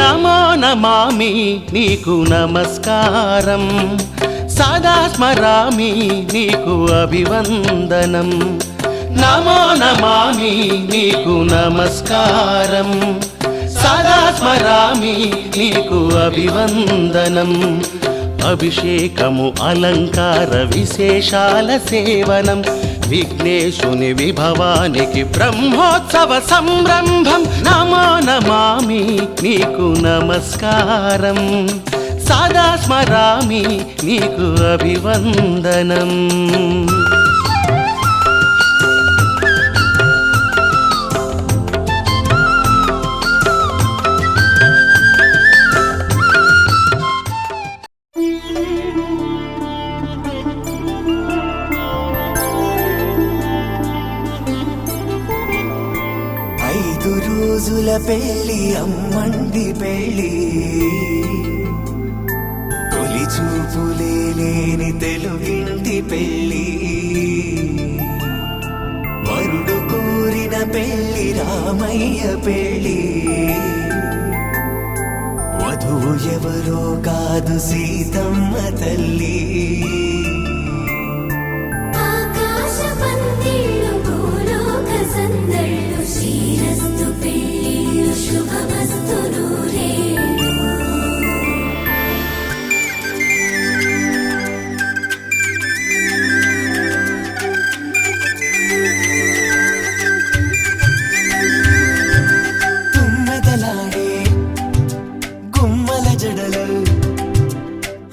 నమో నమామి నీకు నమస్కారం, సదా స్మరామి నీకు అభివందనం. నమో నమామి నీకు నమస్కారం, సదా స్మరామి నీకు అభివందనం. అభిషేకము అలంకార విశేషాల సేవనం, విఘ్నేశుని విభవానికి బ్రహ్మోత్సవ సంరంభం. నమో నమామి నీకు నమస్కారం, సదా స్మరామి నీకు అభివందనం. 5 రోజుల పెళ్లి అమ్మండి పెళ్లి, తొలి చూపులే లేని తెలుగింటి పెళ్లి. వరుడు కోరిన పెళ్లి రామయ్య పెళ్లి, వధువు ఎవరో కాదు సీతమ్మ తల్లి. శ్రీరస్తు పెళ్ళిళ్ళు శుభమస్తు నూరే. తుమ్మెదలాడే గుమ్మల జడలు,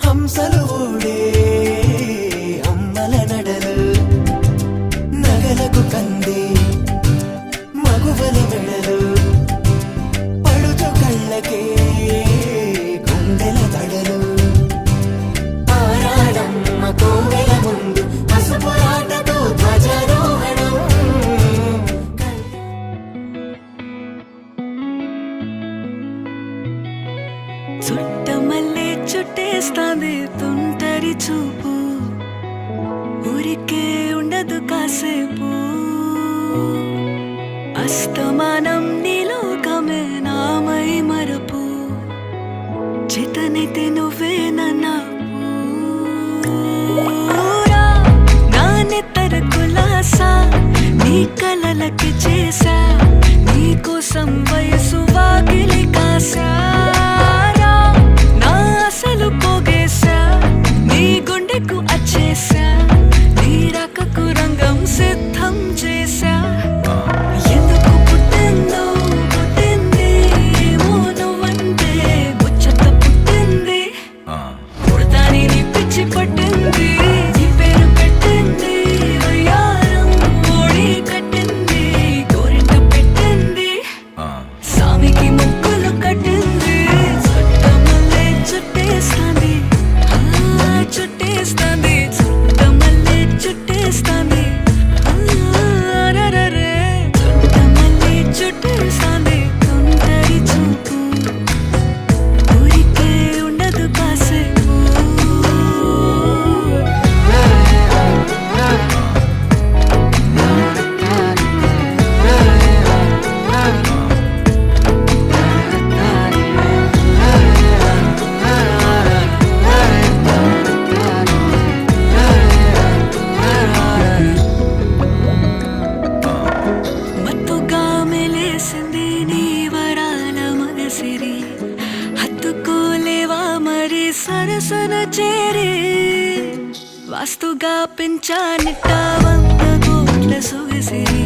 హంసలు ఊడే అమ్మల నడలు, నగలకు కందే మగువల మెడలు, పడుచు కళ్ళకే గుండెల తడలు. ఆరాడమ్మ కోవెల ముందు పసుపు ఆటతో ధ్వజారోహణం. చుట్టమల్లే చుట్టేస్తాంది తుంటరి చూపు, ఊరికే ఉండదు కాసేపు. అస్తమానం నీలోకమే నామై మరపు, చితనైతే నువ్వే నన్నా నా నెత్తర కులాసా, నీ కలలకి చేసా, నీ కోసం వయసు వాకిలి కాసా. నా అసలు పోగేసా, నీ గుండెకు అచ్చేసా, నీ రకకు రంగం సిద్ధం చేసా. ఎందుకు పుట్టిందో పుట్టింది, ఏమో నువ్వంటే ముచ్చట పుట్టింది. పుడతాని నీ పిచ్చి పట్టింది, నీ పేరు పెట్టింది వయ్యారం, ఓడి కట్టింది గోరింట పెట్టింది, సామికి ముక్కులు కట్టింది. చుట్టమల్లే చుట్టేస్తాంది, చుట్టేస్తాంది, చుట్టమల్లే చుట్టేస్తాంది. చుట్టమల్లే చుట్టేస్తాంది తుంటరి చూపు, ఊరికే ఉండదు కాసేపు. మత్తుగా మెలేసింది నీ వరాల మగసిరి, హత్తుకోలేవా మరి సరసన చేరి. వాస్తుగా పెంచానిట్ట 100 కోట్ల సొగసిరి,